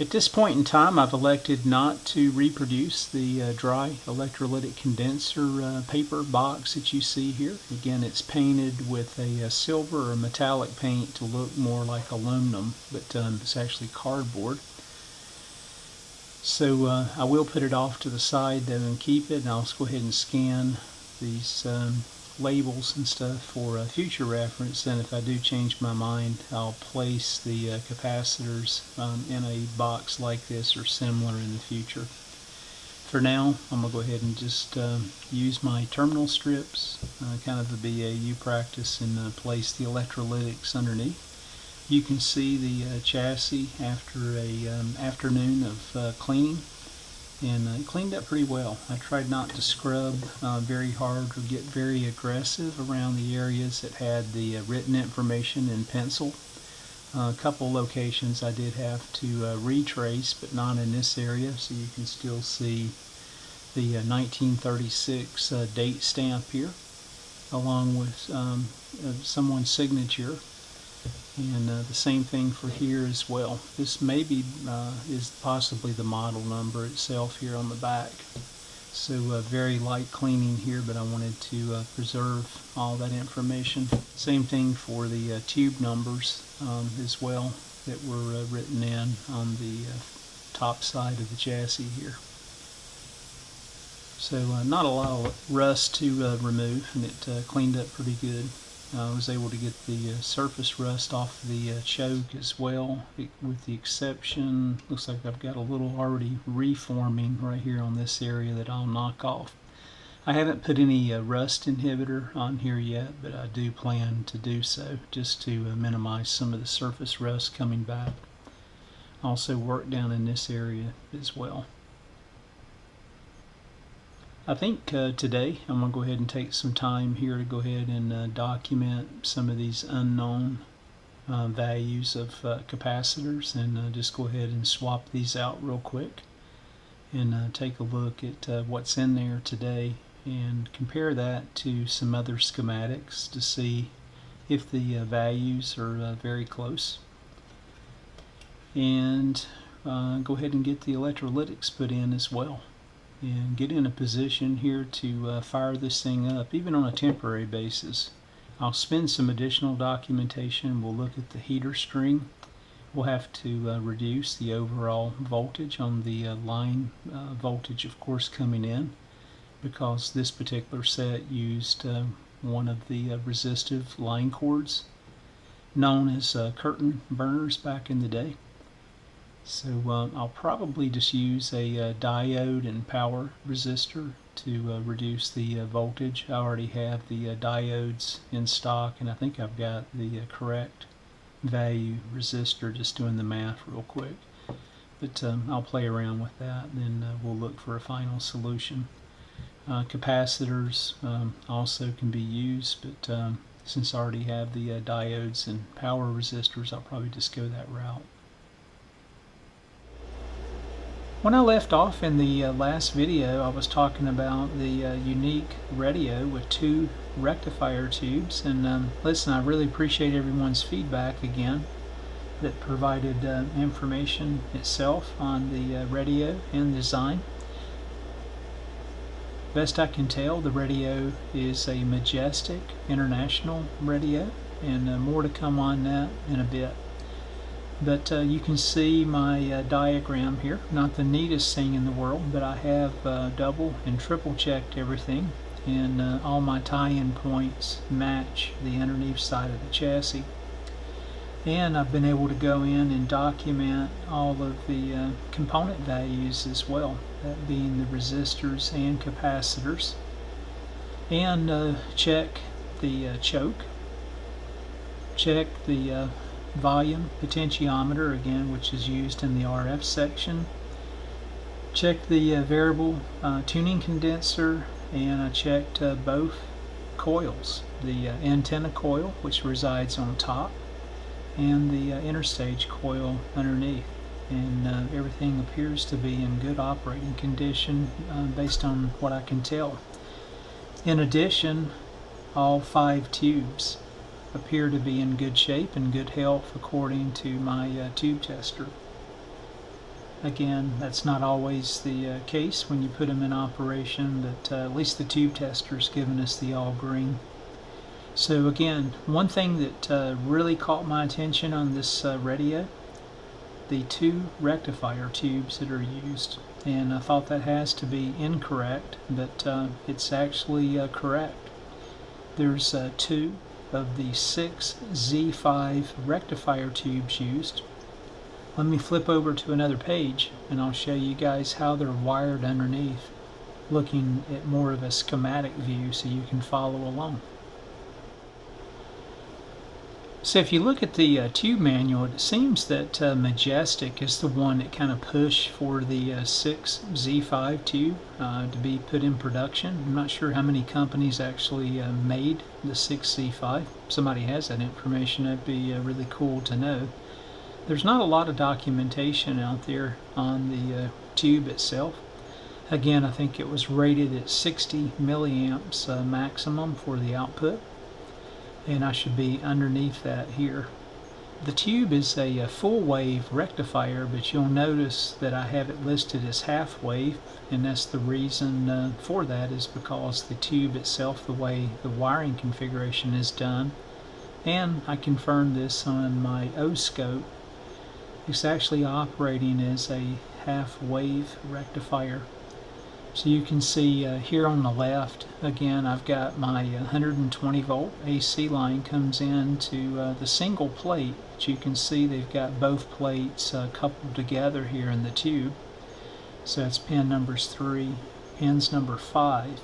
At this point in time, I've elected not to reproduce the dry electrolytic condenser paper box that you see here. Again, it's painted with a silver or metallic paint to look more like aluminum, but it's actually cardboard. So I will put it off to the side though and keep it, and I'll just go ahead and scan these labels and stuff for future reference. And if I do change my mind, I'll place the capacitors in a box like this or similar in the future. For now, I'm going to go ahead and just use my terminal strips, kind of a BAU practice, and place the electrolytics underneath. You can see the chassis after a afternoon of cleaning, and it cleaned up pretty well. I tried not to scrub very hard or get very aggressive around the areas that had the written information in pencil. A couple locations I did have to retrace, but not in this area, so you can still see the 1936 date stamp here, along with someone's signature. And the same thing for here as well. This maybe is possibly the model number itself here on the back. So very light cleaning here, but I wanted to preserve all that information. Same thing for the tube numbers as well that were written in on the top side of the chassis here. So not a lot of rust to remove, and it cleaned up pretty good. I was able to get the surface rust off the choke as well, with the exception, looks like I've got a little already reforming right here on this area that I'll knock off. I haven't put any rust inhibitor on here yet, but I do plan to do so just to minimize some of the surface rust coming back. Also work down in this area as well. I think today I'm going to go ahead and take some time here to go ahead and document some of these unknown values of capacitors, and just go ahead and swap these out real quick and take a look at what's in there today and compare that to some other schematics to see if the values are very close. And go ahead and get the electrolytics put in as well, and get in a position here to fire this thing up, even on a temporary basis. I'll spend some additional documentation. We'll look at the heater string. We'll have to reduce the overall voltage on the line voltage, of course, coming in, because this particular set used one of the resistive line cords known as curtain burners back in the day. So I'll probably just use a diode and power resistor to reduce the voltage. I already have the diodes in stock, and I think I've got the correct value resistor, just doing the math real quick. But I'll play around with that, and then we'll look for a final solution. Capacitors also can be used, but since I already have the diodes and power resistors, I'll probably just go that route. When I left off in the last video, I was talking about the unique radio with 2 rectifier tubes, and listen, I really appreciate everyone's feedback again that provided information itself on the radio and design. Best I can tell, the radio is a Majestic international radio, and more to come on that in a bit. But you can see my diagram here. Not the neatest thing in the world, but I have double and triple checked everything, and all my tie-in points match the underneath side of the chassis. And I've been able to go in and document all of the component values as well, that being the resistors and capacitors, and check the choke, check the volume potentiometer again, which is used in the RF section. Check the variable tuning condenser, and I checked both coils, the antenna coil, which resides on top, and the interstage coil underneath, and everything appears to be in good operating condition based on what I can tell. In addition, all 5 tubes appear to be in good shape and good health according to my tube tester. Again, that's not always the case when you put them in operation, but at least the tube tester's given us the all green. So again, one thing that really caught my attention on this radio, the 2 rectifier tubes that are used. And I thought that has to be incorrect, but it's actually correct. There's 2 of the 6 Z5 rectifier tubes used. Let me flip over to another page and I'll show you guys how they're wired underneath, looking at more of a schematic view so you can follow along. So if you look at the tube manual, it seems that Majestic is the one that kind of pushed for the 6 Z5 tube to be put in production. I'm not sure how many companies actually made the 6 Z5. If somebody has that information, that'd be really cool to know. There's not a lot of documentation out there on the tube itself. Again, I think it was rated at 60 milliamps maximum for the output, and I should be underneath that here. The tube is a full wave rectifier, but you'll notice that I have it listed as half wave, and that's the reason for that is because the tube itself, the way the wiring configuration is done, and I confirmed this on my O-scope, it's actually operating as a half wave rectifier. So you can see here on the left, again, I've got my 120 volt AC line comes into the single plate, but you can see they've got both plates coupled together here in the tube. So that's pin numbers 3, pins number 5.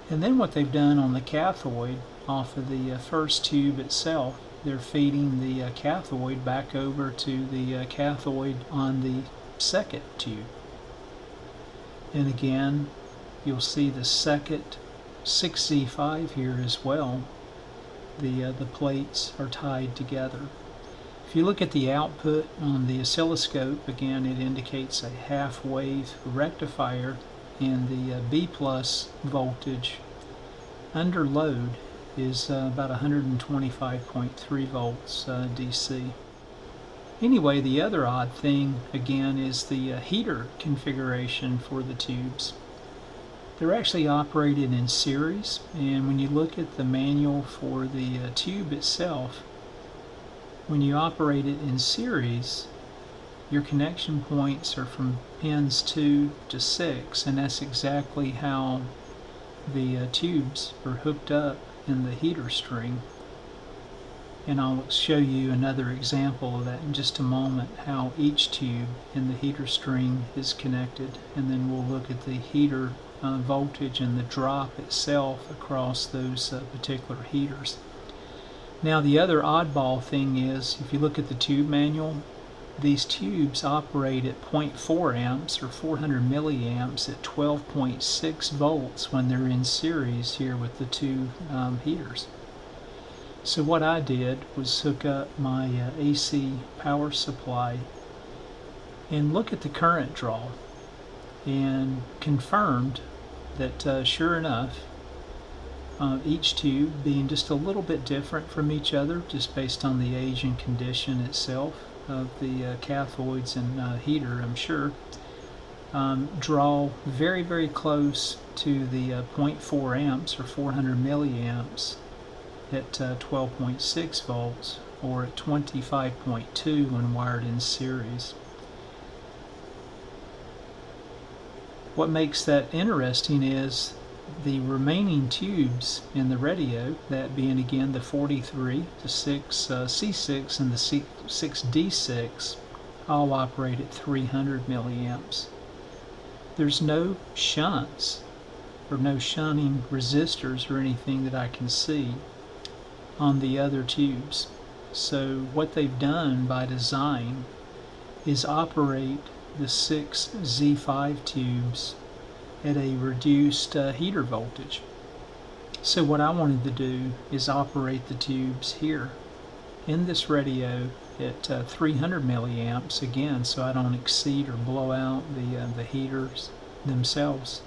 And then what they've done on the cathode off of the first tube itself, they're feeding the cathode back over to the cathode on the second tube. And again, you'll see the second 6Z5 here as well. The plates are tied together. If you look at the output on the oscilloscope, again, it indicates a half wave rectifier, and the B plus voltage under load is about 125.3 volts DC. Anyway, the other odd thing again is the heater configuration for the tubes. They're actually operated in series, and when you look at the manual for the tube itself, when you operate it in series, your connection points are from pins 2 to 6, and that's exactly how the tubes are hooked up in the heater string. And I'll show you another example of that in just a moment, how each tube in the heater string is connected, and then we'll look at the heater voltage and the drop itself across those particular heaters. Now the other oddball thing is, if you look at the tube manual, these tubes operate at 0.4 amps or 400 milliamps at 12.6 volts when they're in series here with the two heaters. So what I did was hook up my AC power supply and look at the current draw, and confirmed that sure enough, each tube being just a little bit different from each other, just based on the age and condition itself of the cathodes and heater, I'm sure, draw very, very close to the 0.4 amps or 400 milliamps at 12.6 volts, or at 25.2 when wired in series. What makes that interesting is the remaining tubes in the radio, that being again the 43, the 6 C6 and the 6 D6, all operate at 300 milliamps. There's no shunts or no shunting resistors or anything that I can see on the other tubes. So what they've done by design is operate the 6 Z5 tubes at a reduced heater voltage. So what I wanted to do is operate the tubes here in this radio at 300 milliamps again, so I don't exceed or blow out the heaters themselves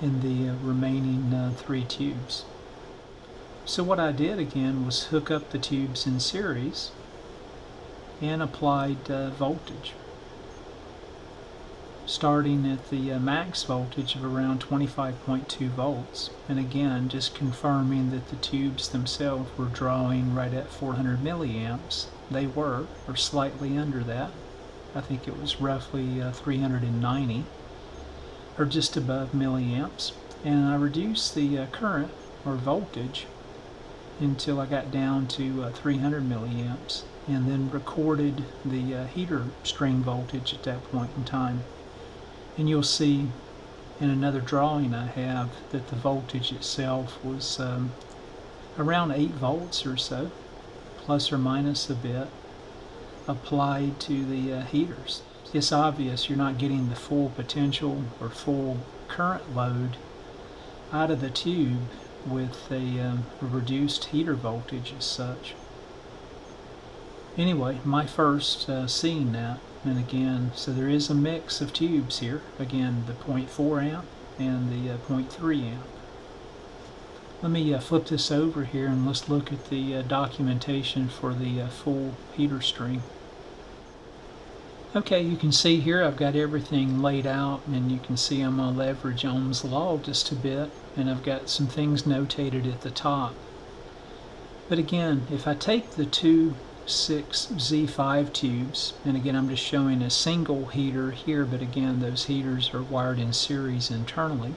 in the remaining 3 tubes. So what I did again was hook up the tubes in series and applied voltage. starting at the max voltage of around 25.2 volts, and again just confirming that the tubes themselves were drawing right at 400 milliamps. They were, or slightly under that. I think it was roughly 390, or just above milliamps. And I reduced the current, or voltage, until I got down to 300 milliamps, and then recorded the heater string voltage at that point in time. And you'll see in another drawing I have that the voltage itself was around 8 volts or so, plus or minus a bit, applied to the heaters. It's obvious you're not getting the full potential or full current load out of the tube with a reduced heater voltage as such. Anyway, my first seeing that, and again, so there is a mix of tubes here. Again, the 0.4 amp and the 0.3 amp. Let me flip this over here and let's look at the documentation for the full heater string. Okay, you can see here I've got everything laid out, and you can see I'm going to leverage Ohm's law just a bit, and I've got some things notated at the top. But again, if I take the two 6Z5 tubes, and again I'm just showing a single heater here, but again those heaters are wired in series internally,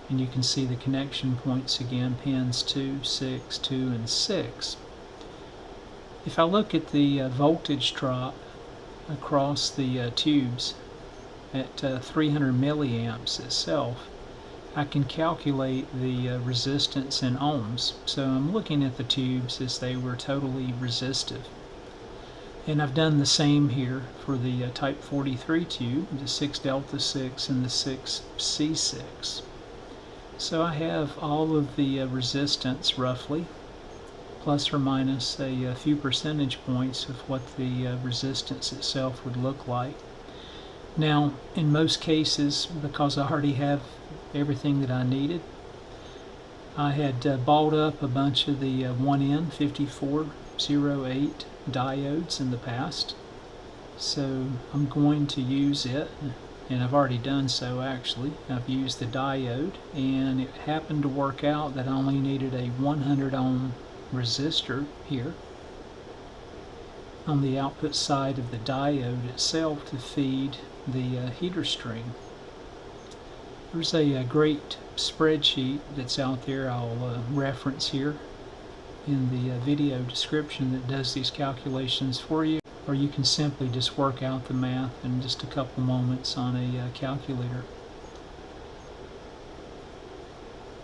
and you can see the connection points again, pins 2, 6, 2, and 6. If I look at the voltage drop across the tubes at 300 milliamps itself, I can calculate the resistance in ohms. So I'm looking at the tubes as they were totally resistive. And I've done the same here for the type 43 tube, the 6 delta 6 and the 6 C6. So I have all of the resistance roughly, plus or minus a few percentage points of what the resistance itself would look like. Now, in most cases, because I already have everything that I needed, I had bought up a bunch of the 1N5408 diodes in the past, so I'm going to use it, and I've already done so actually. I've used the diode, and it happened to work out that I only needed a 100 ohm resistor here on the output side of the diode itself to feed the heater string. There's a great spreadsheet that's out there I'll reference here in the video description that does these calculations for you, or you can simply just work out the math in just a couple moments on a calculator.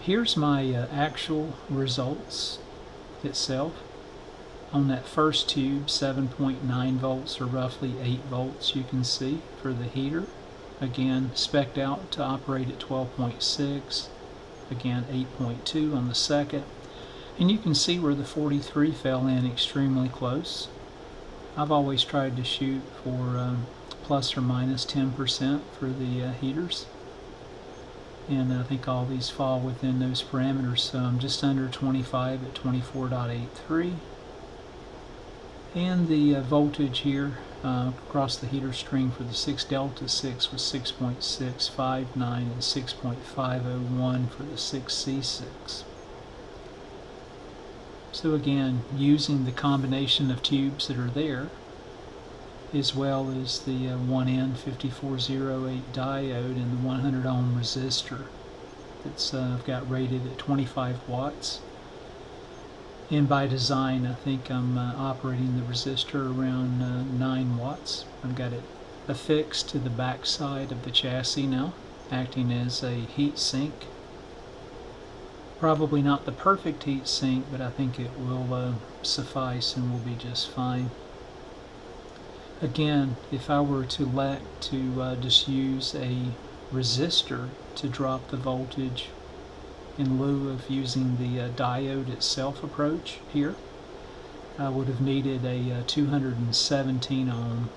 Here's my actual results itself. On that first tube, 7.9 volts, or roughly 8 volts, you can see for the heater. Again, spec'd out to operate at 12.6, again 8.2 on the second, and you can see where the 43 fell in extremely close. I've always tried to shoot for plus or minus 10% for the heaters, and I think all these fall within those parameters, so I'm just under 25 at 24.83. And the voltage here across the heater string for the 6 delta 6 was 6.659 and 6.501 for the 6 C6. So again, using the combination of tubes that are there, as well as the 1N5408 diode and the 100 ohm resistor that's I've got rated at 25 watts. And by design, I think I'm operating the resistor around 9 watts. I've got it affixed to the back side of the chassis now, acting as a heat sink. Probably not the perfect heat sink, but I think it will suffice and will be just fine. Again, if I were to elect to just use a resistor to drop the voltage in lieu of using the diode itself approach here, I would have needed a 217 ohm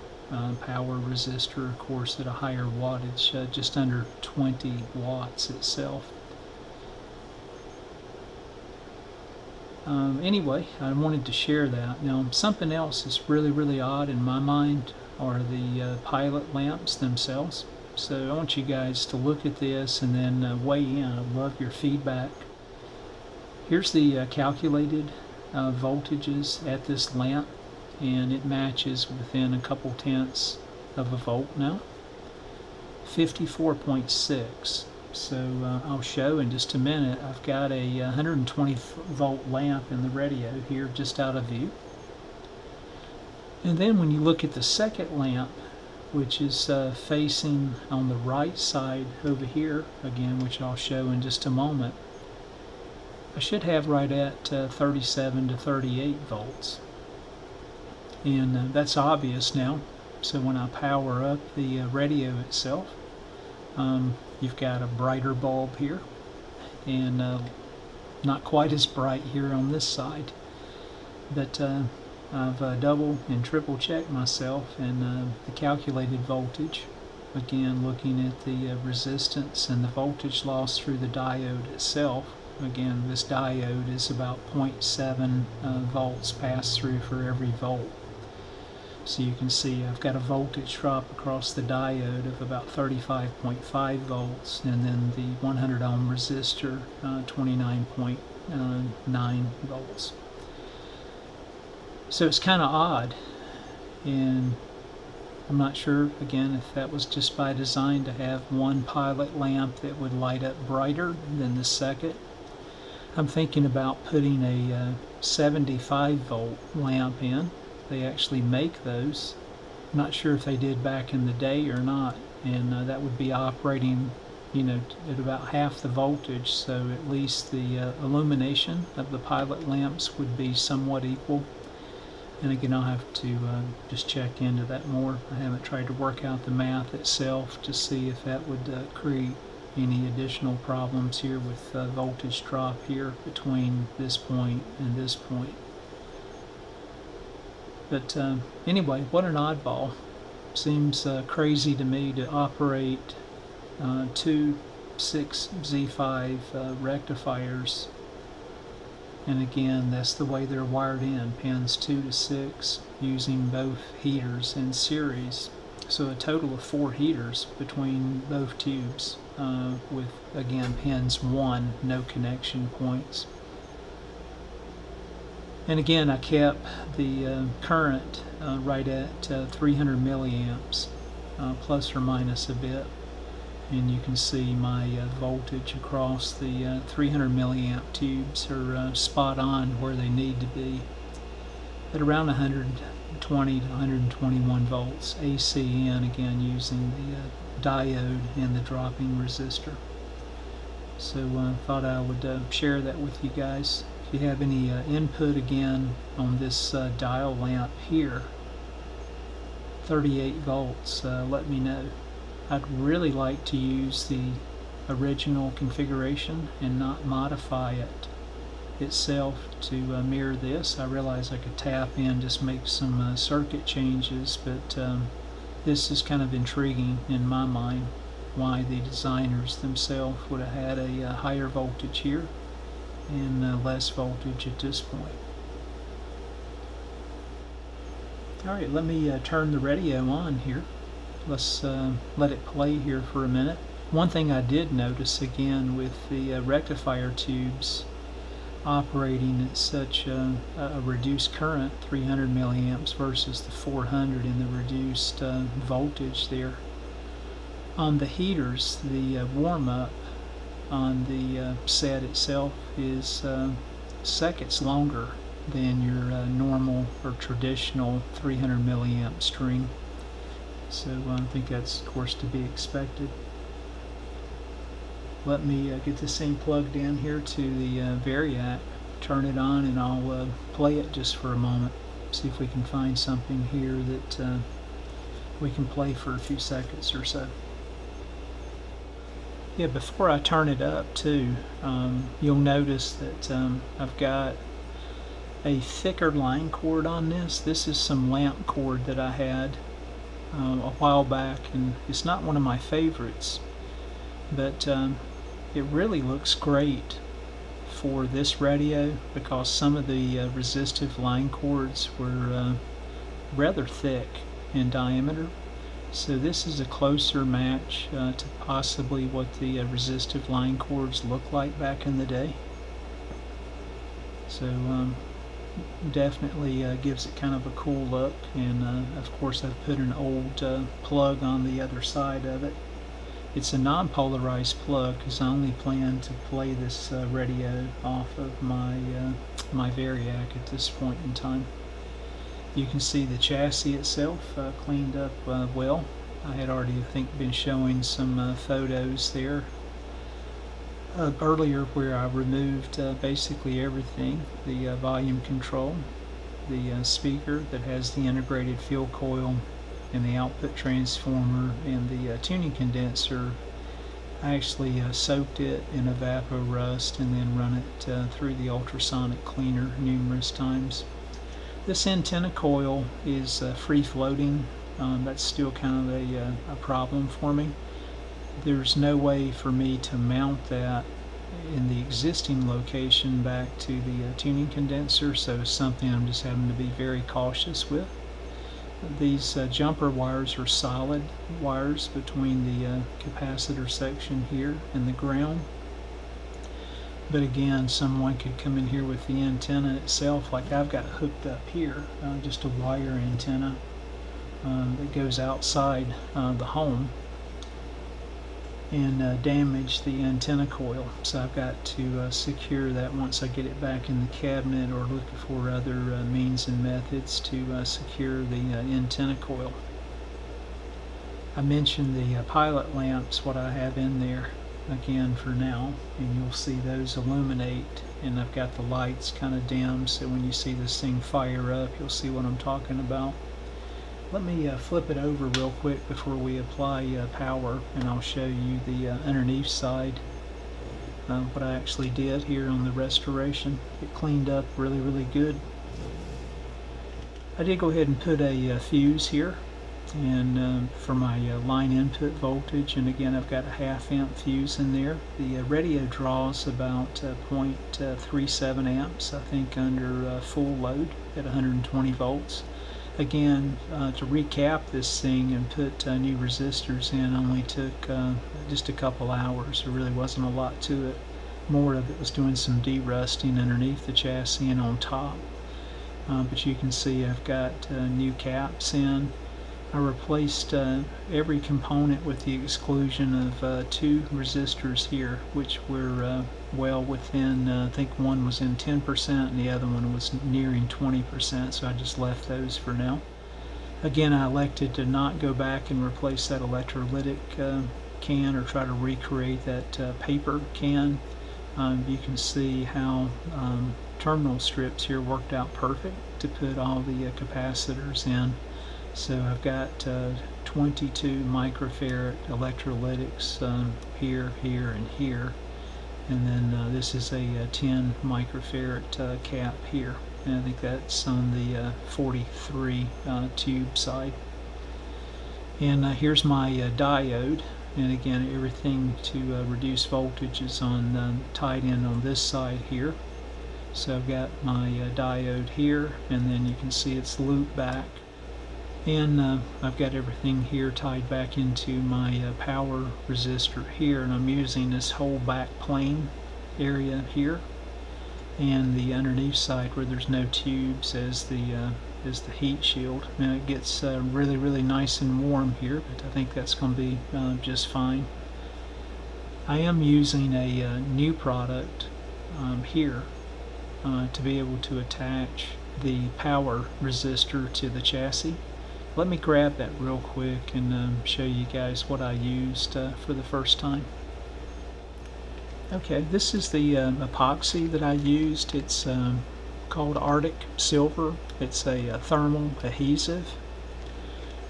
power resistor, of course at a higher wattage, just under 20 watts itself. Anyway, I wanted to share that. Now, something else that's really odd in my mind are the pilot lamps themselves. So I want you guys to look at this and then weigh in. I love your feedback. Here's the calculated voltages at this lamp, and it matches within a couple tenths of a volt now. 54.6. So I'll show in just a minute. I've got a 120 volt lamp in the radio here just out of view. And then when you look at the second lamp, which is facing on the right side over here again, which I'll show in just a moment, I should have right at 37 to 38 volts. And that's obvious now. So when I power up the radio itself, you've got a brighter bulb here, and not quite as bright here on this side. But I've double and triple checked myself, and the calculated voltage, again looking at the resistance and the voltage loss through the diode itself. Again, this diode is about 0.7 volts pass through for every volt. So you can see I've got a voltage drop across the diode of about 35.5 volts, and then the 100 ohm resistor 29.9 volts. So it's kind of odd, and I'm not sure again if that was just by design to have one pilot lamp that would light up brighter than the second. I'm thinking about putting a 75 volt lamp in. They actually make those. I'm not sure if they did back in the day or not, and that would be operating, you know, at about half the voltage, so at least the illumination of the pilot lamps would be somewhat equal. And again, I'll have to just check into that more. I haven't tried to work out the math itself to see if that would create any additional problems here with voltage drop here between this point and this point. But anyway, what an oddball. Seems crazy to me to operate two 6Z5 rectifiers. And again, that's the way they're wired in, pins 2 to 6, using both heaters in series. So a total of 4 heaters between both tubes, with, again, pins 1, no connection points. And again, I kept the current right at 300 milliamps, plus or minus a bit. And you can see my voltage across the 300 milliamp tubes are spot on where they need to be, at around 120 to 121 volts AC in, again using the diode and the dropping resistor. So I thought I would share that with you guys. If you have any input again on this dial lamp here, 38 volts, let me know. I'd really like to use the original configuration and not modify it itself to mirror this. I realize I could tap in, just make some circuit changes, but this is kind of intriguing in my mind, why the designers themselves would have had a higher voltage here and less voltage at this point. Alright, let me turn the radio on here. Let's let it play here for a minute. One thing I did notice again with the rectifier tubes operating at such a reduced current, 300 milliamps versus the 400 in the reduced voltage there. On the heaters, the warm-up on the set itself is seconds longer than your normal or traditional 300 milliamp string. So I think that's of course to be expected. Let me get this thing plugged in here to the Variac, turn it on, and I'll play it just for a moment. See if we can find something here that we can play for a few seconds or so. Yeah, before I turn it up too, you'll notice that I've got a thicker line cord on this. This is some lamp cord that I had a while back, and it's not one of my favorites, but it really looks great for this radio because some of the resistive line cords were rather thick in diameter, So this is a closer match to possibly what the resistive line cords looked like back in the day. So definitely gives it kind of a cool look, and of course I've put an old plug on the other side of it. It's a non-polarized plug because I only plan to play this radio off of my my Variac at this point in time. You can see the chassis itself cleaned up well. I had already, I think, been showing some photos there earlier where I removed basically everything: the volume control, the speaker that has the integrated field coil, and the output transformer, and the tuning condenser. I actually soaked it in Evapo-Rust and then run it through the ultrasonic cleaner numerous times. This antenna coil is free floating. That's still kind of a problem for me. There's no way for me to mount that in the existing location back to the tuning condenser, so it's something I'm just having to be very cautious with. These jumper wires are solid wires between the capacitor section here and the ground. But again, someone could come in here with the antenna itself, like I've got hooked up here, just a wire antenna that goes outside the home, and damage the antenna coil. So I've got to secure that once I get it back in the cabinet, or look for other means and methods to secure the antenna coil. I mentioned the pilot lamps, what I have in there again for now, and you'll see those illuminate, and I've got the lights kind of dim, so when you see this thing fire up, you'll see what I'm talking about. Let me flip it over real quick before we apply power, and I'll show you the underneath side, what I actually did here on the restoration. It cleaned up really good. I did go ahead and put a fuse here, and for my line input voltage, and again I've got a 1/2 amp fuse in there. The radio draws about 0.37 amps, I think, under full load at 120 volts. Again, to recap this thing and put new resistors in only took just a couple hours. There really wasn't a lot to it. More of it was doing some de-rusting underneath the chassis and on top. But you can see I've got new caps in. I replaced every component with the exclusion of 2 resistors here, which were well within, I think one was in 10% and the other one was nearing 20%, so I just left those for now. Again, I elected to not go back and replace that electrolytic can or try to recreate that paper can. You can see how terminal strips here worked out perfect to put all the capacitors in. So I've got 22 microfarad electrolytics here, here, and here, and then this is a 10 microfarad cap here, and I think that's on the 43 tube side. And here's my diode, and again everything to reduce voltage is on tied in on this side here. So I've got my diode here, and then you can see it's looped back. And I've got everything here tied back into my power resistor here, and I'm using this whole back plane area here and the underneath side where there's no tubes as the heat shield. Now it gets really nice and warm here, but I think that's going to be just fine. I am using a new product here to be able to attach the power resistor to the chassis. Let me grab that real quick and show you guys what I used for the first time. Okay, this is the epoxy that I used. It's called Arctic Silver. It's a thermal adhesive.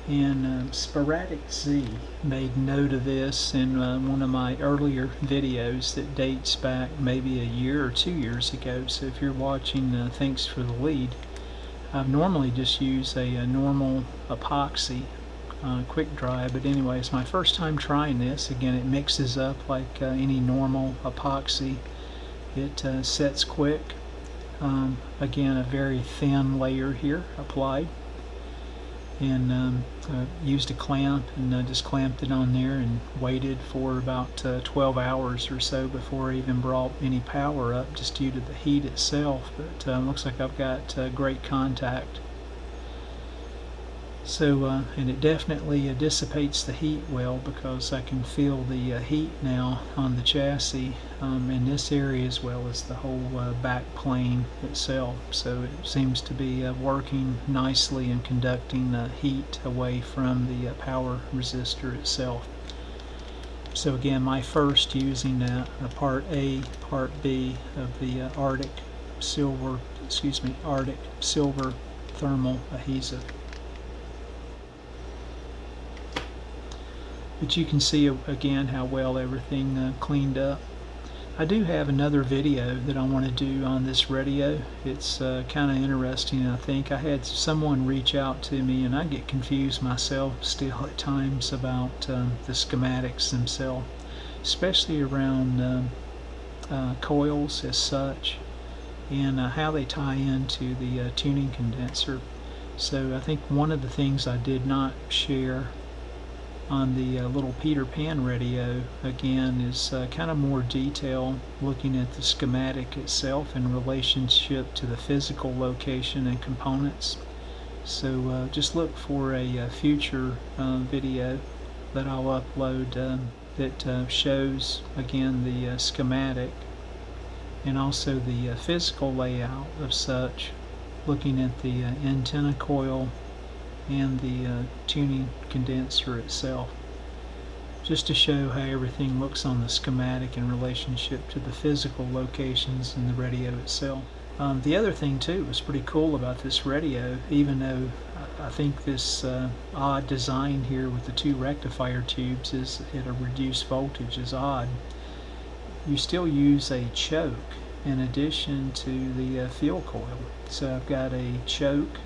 And Sporadic Z made note of this in one of my earlier videos that dates back maybe a year or 2 years ago. So if you're watching, thanks for the lead. I normally just use a normal epoxy quick dry, but anyway, it's my first time trying this. Again, it mixes up like any normal epoxy. It sets quick. Again, a very thin layer here applied. and used a clamp and just clamped it on there and waited for about 12 hours or so before I even brought any power up, just due to the heat itself. But looks like I've got great contact. So, and it definitely dissipates the heat well, because I can feel the heat now on the chassis in this area as well as the whole back plane itself. So it seems to be working nicely and conducting heat away from the power resistor itself. So again, my first using part A, part B of the Arctic silver thermal adhesive. But you can see again how well everything cleaned up. I do have another video that I want to do on this radio. It's kind of interesting. I think I had someone reach out to me, and I get confused myself still at times about the schematics themselves, especially around coils as such, and how they tie into the tuning condenser. So I think one of the things I did not share on the little Peter Pan radio again is kind of more detail, looking at the schematic itself in relationship to the physical location and components. So just look for a future video that I'll upload that shows again the schematic and also the physical layout of such, looking at the antenna coil and the tuning condenser itself, just to show how everything looks on the schematic in relationship to the physical locations in the radio itself. The other thing too was pretty cool about this radio, even though I think this odd design here with the two rectifier tubes is at a reduced voltage is odd, you still use a choke in addition to the fuel coil. So I've got a choke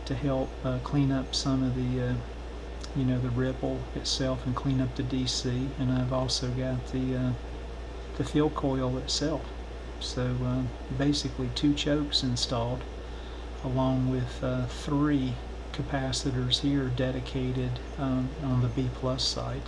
to help clean up some of the the ripple itself and clean up the DC, and I've also got the fuel coil itself. So basically 2 chokes installed, along with 3 capacitors here dedicated on the B+ side.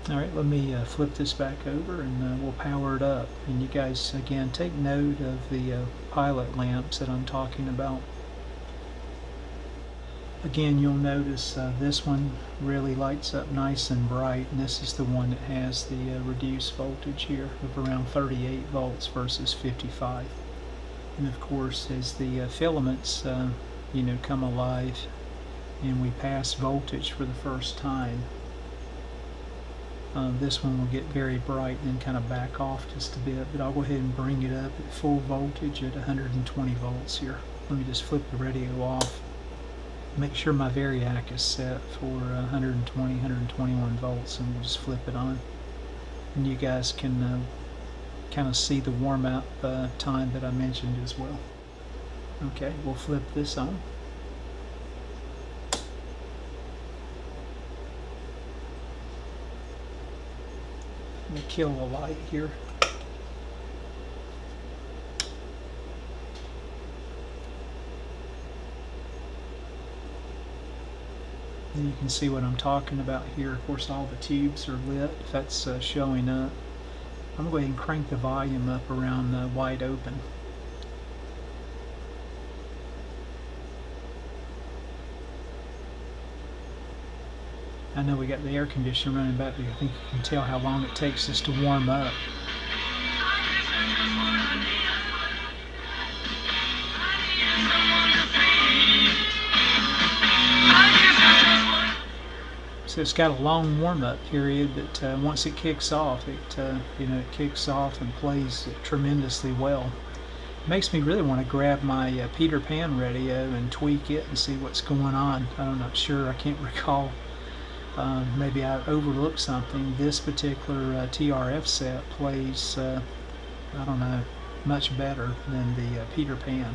Alright, let me flip this back over and we'll power it up. And you guys, again, take note of the pilot lamps that I'm talking about. Again, you'll notice this one really lights up nice and bright, and this is the one that has the reduced voltage here of around 38 volts versus 55. And of course, as the filaments come alive and we pass voltage for the first time, this one will get very bright and then kind of back off just a bit, but I'll go ahead and bring it up at full voltage at 120 volts here. Let me just flip the radio off. Make sure my variac is set for 120, 121 volts, and we'll just flip it on. And you guys can kind of see the warm-up time that I mentioned as well. Okay, we'll flip this on. Let me kill the light here. And you can see what I'm talking about here. Of course, all the tubes are lit, if that's showing up. I'm going to go ahead and crank the volume up around wide open. I know we got the air conditioner running back, but I think you can tell how long it takes us to warm up. So it's got a long warm-up period, but once it kicks off, it kicks off and plays tremendously well. It makes me really want to grab my Peter Pan radio and tweak it and see what's going on. I'm not sure. I can't recall. Maybe I overlooked something. This particular TRF set plays, I don't know, much better than the Peter Pan.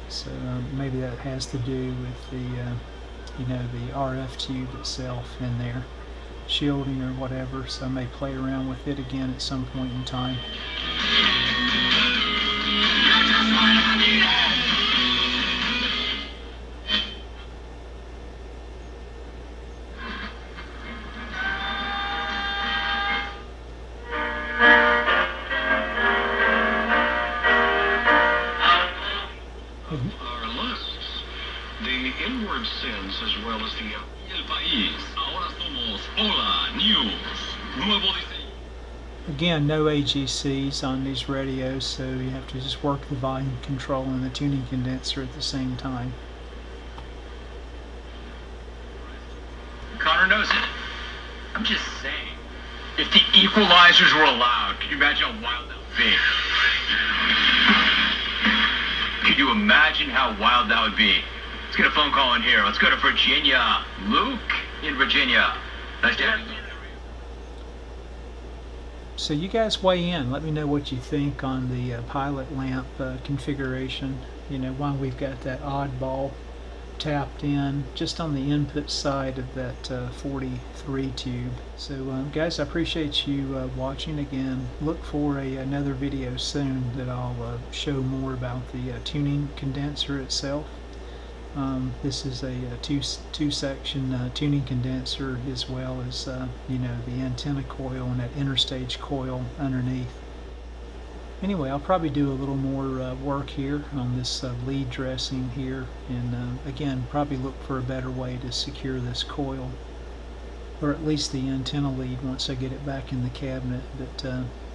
So maybe that has to do with the the RF tube itself in there, shielding or whatever. So I may play around with it again at some point in time. the inward sense as well as the El país. Ahora somos Hola News. Nuevo diseño. Again, no AGCs on these radios, so you have to just work the volume control and the tuning condenser at the same time. Connor knows it. I'm just saying. If the equalizers were allowed, could you imagine how wild that would be? Could you imagine how wild that would be? Let's get a phone call in here. Let's go to Virginia. Luke in Virginia. Nice to have you. So you guys weigh in. Let me know what you think on the pilot lamp configuration. You know, while we've got that oddball tapped in just on the input side of that 43 tube. So guys, I appreciate you watching again. Look for another video soon that I'll show more about the tuning condenser itself. This is a two-section tuning condenser, as well as you know, the antenna coil and that interstage coil underneath. Anyway, I'll probably do a little more work here on this lead dressing here, and again, probably look for a better way to secure this coil, or at least the antenna lead once I get it back in the cabinet. But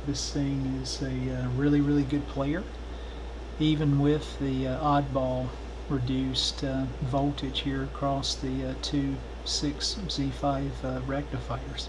this thing is a really good player, even with the oddball reduced voltage here across the two 6Z5 rectifiers.